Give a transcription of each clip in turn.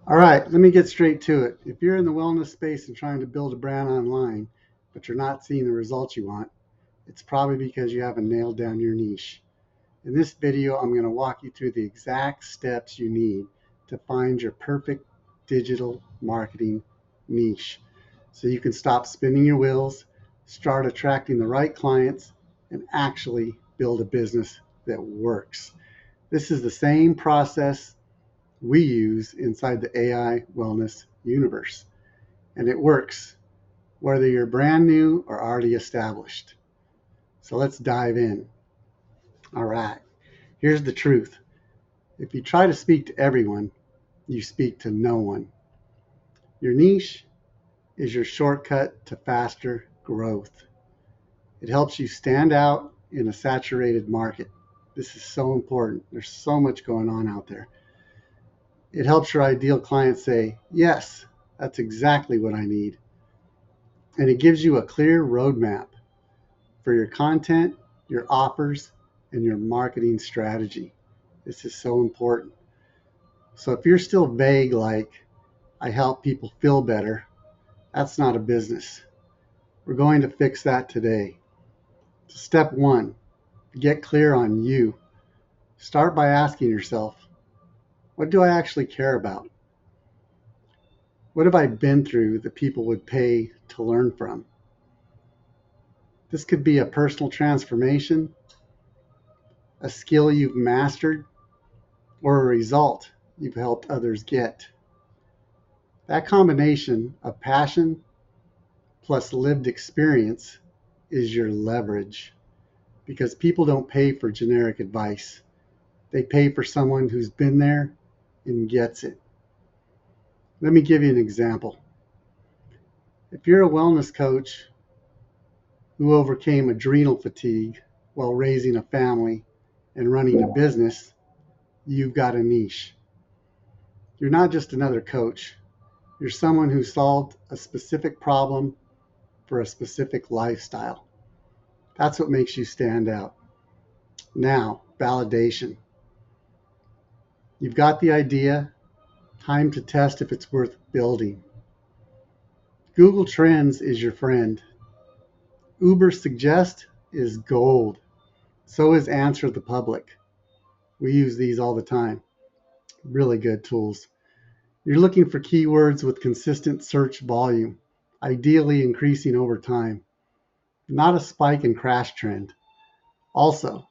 All right, let me get straight to it. If you're in the wellness space and trying to build a brand online, but you're not seeing the results you want, it's probably because you haven't nailed down your niche. In this video, I'm going to walk you through the exact steps you need to find your perfect digital marketing niche so you can stop spinning your wheels, start attracting the right clients, and actually build a business that works. This is the same process we use inside the AI wellness universe, and it works whether you're brand new or already established. So let's dive in. All right, here's the truth. If you try to speak to everyone, you speak to no one. Your niche is your shortcut to faster growth. It helps you stand out in a saturated market. This is so important. There's so much going on out there. It helps your ideal client say, yes, that's exactly what I need. And it gives you a clear roadmap for your content, your offers, and your marketing strategy. This is so important. So if you're still vague, like, I help people feel better, that's not a business. We're going to fix that today. So step one, get clear on you. Start by asking yourself, what do I actually care about? What have I been through that people would pay to learn from? This could be a personal transformation, a skill you've mastered, or a result you've helped others get. That combination of passion plus lived experience is your leverage, because people don't pay for generic advice. They pay for someone who's been there and gets it. Let me give you an example. If you're a wellness coach who overcame adrenal fatigue while raising a family and running a business, you've got a niche. You're not just another coach. You're someone who solved a specific problem for a specific lifestyle. That's what makes you stand out. Now, validation. You've got the idea, time to test if it's worth building. Google Trends is your friend. Uber Suggest is gold. So is Answer the Public. We use these all the time. Really good tools. You're looking for keywords with consistent search volume, ideally increasing over time, not a spike and crash trend. Also,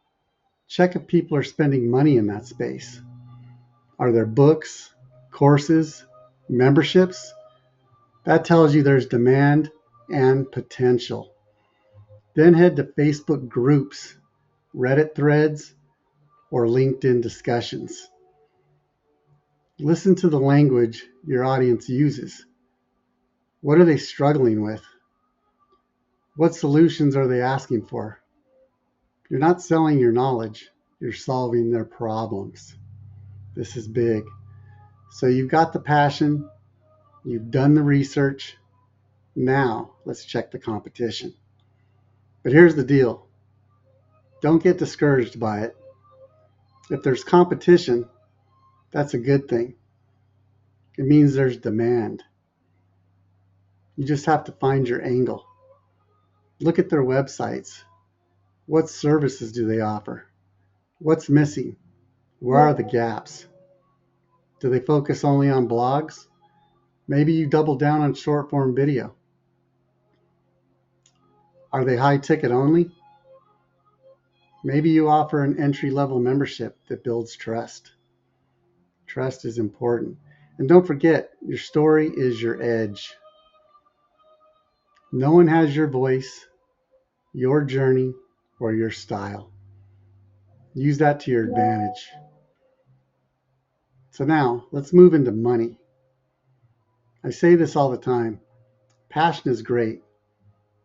check if people are spending money in that space. Are there books, courses, memberships? That tells you there's demand and potential. Then head to Facebook groups, Reddit threads, or LinkedIn discussions. Listen to the language your audience uses. What are they struggling with? What solutions are they asking for? You're not selling your knowledge, you're solving their problems. This is big. So you've got the passion, you've done the research. Now let's check the competition. But here's the deal. Don't get discouraged by it. If there's competition, that's a good thing. It means there's demand. You just have to find your angle. Look at their websites. What services do they offer? What's missing? Where are the gaps? Do they focus only on blogs? Maybe you double down on short form video. Are they high ticket only? Maybe you offer an entry level membership that builds trust. Trust is important. And don't forget, your story is your edge. No one has your voice, your journey, or your style. Use that to your advantage. So now let's move into money. I say this all the time. Passion is great,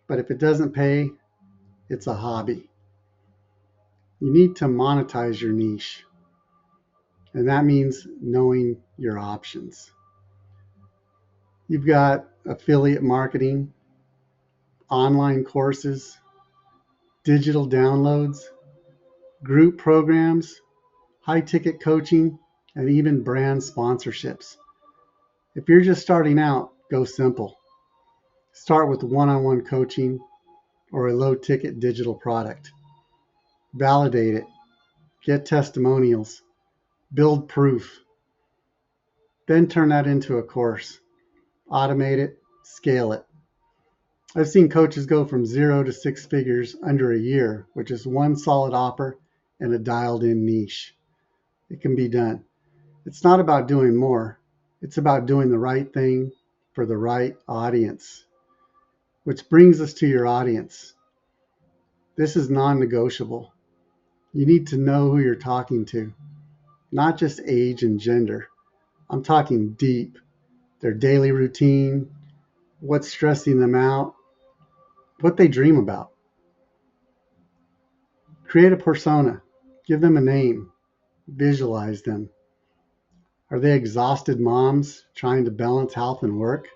but if it doesn't pay, it's a hobby. You need to monetize your niche, and that means knowing your options. You've got affiliate marketing, online courses, digital downloads, group programs, high ticket coaching, and even brand sponsorships. If you're just starting out, go simple. Start with one-on-one coaching or a low-ticket digital product. Validate it. Get testimonials. Build proof. Then turn that into a course. Automate it. Scale it. I've seen coaches go from 0 to 6 figures under a year with just one solid offer and a dialed-in niche. It can be done. It's not about doing more. It's about doing the right thing for the right audience. Which brings us to your audience. This is non-negotiable. You need to know who you're talking to, not just age and gender. I'm talking deep, their daily routine, what's stressing them out, what they dream about. Create a persona, give them a name, visualize them. Are they exhausted moms trying to balance health and work?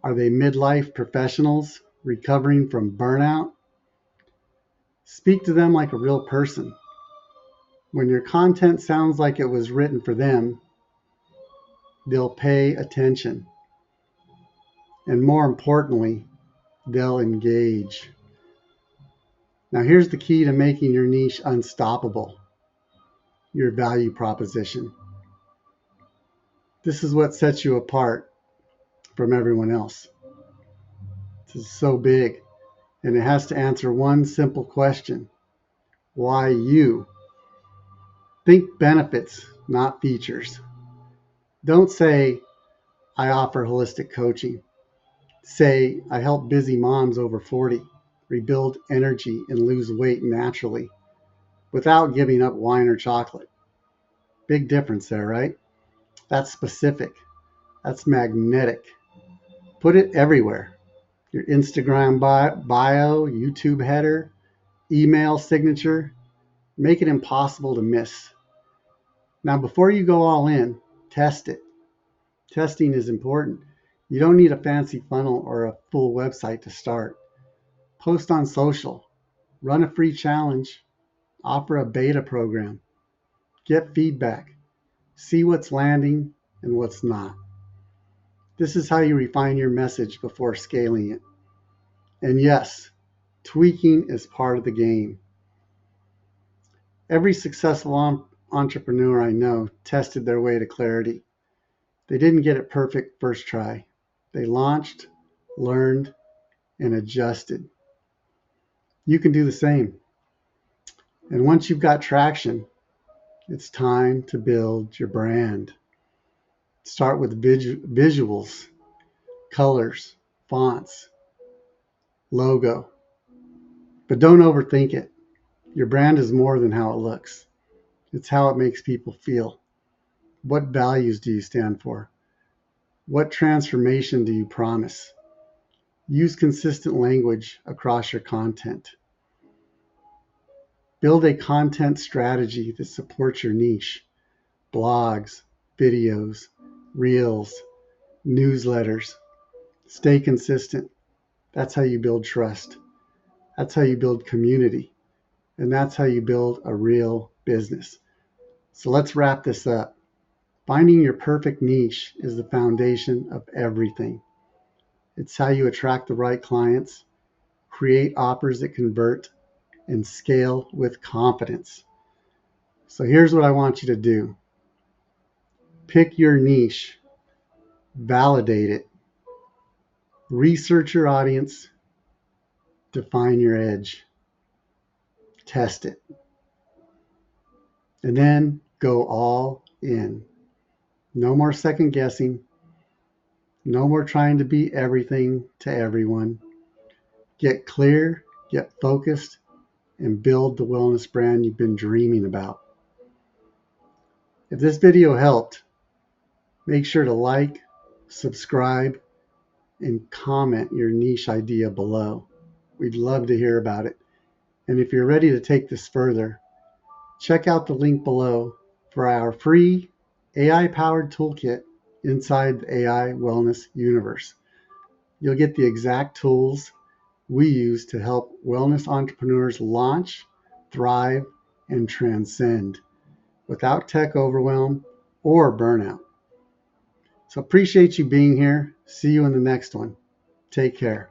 Are they midlife professionals recovering from burnout? Speak to them like a real person. When your content sounds like it was written for them, they'll pay attention. And more importantly, they'll engage. Now, here's the key to making your niche unstoppable: your value proposition. This is what sets you apart from everyone else. This is so big, and it has to answer one simple question: why you? Think benefits, not features. Don't say, I offer holistic coaching. Say, I help busy moms over 40 rebuild energy and lose weight naturally without giving up wine or chocolate. Big difference there, right? That's specific. That's magnetic. Put it everywhere. Your Instagram bio, YouTube header, email signature. Make it impossible to miss. Now, before you go all in, test it. Testing is important. You don't need a fancy funnel or a full website to start. Post on social. Run a free challenge. Offer a beta program. Get feedback. See what's landing and what's not. This is how you refine your message before scaling it. And yes, tweaking is part of the game. Every successful entrepreneur I know tested their way to clarity. They didn't get it perfect first try. They launched, learned, and adjusted. You can do the same. And once you've got traction, it's time to build your brand. Start with visuals, colors, fonts, logo. But don't overthink it. Your brand is more than how it looks. It's how it makes people feel. What values do you stand for? What transformation do you promise? Use consistent language across your content. Build a content strategy that supports your niche. Blogs, videos, reels, newsletters. Stay consistent. That's how you build trust. That's how you build community. And that's how you build a real business. So let's wrap this up. Finding your perfect niche is the foundation of everything. It's how you attract the right clients, create offers that convert, and scale with confidence. So here's what I want you to do. Pick your niche, validate it, research your audience, define your edge, test it, and then go all in. No more second guessing. No more trying to be everything to everyone. Get clear, get focused, and build the wellness brand you've been dreaming about. If this video helped, make sure to like, subscribe, and comment your niche idea below. We'd love to hear about it. And if you're ready to take this further, check out the link below for our free AI-powered toolkit inside the AI Wellness Universe. You'll get the exact tools we use to help wellness entrepreneurs launch, thrive, and transcend without tech overwhelm or burnout. So appreciate you being here. See you in the next one. Take care.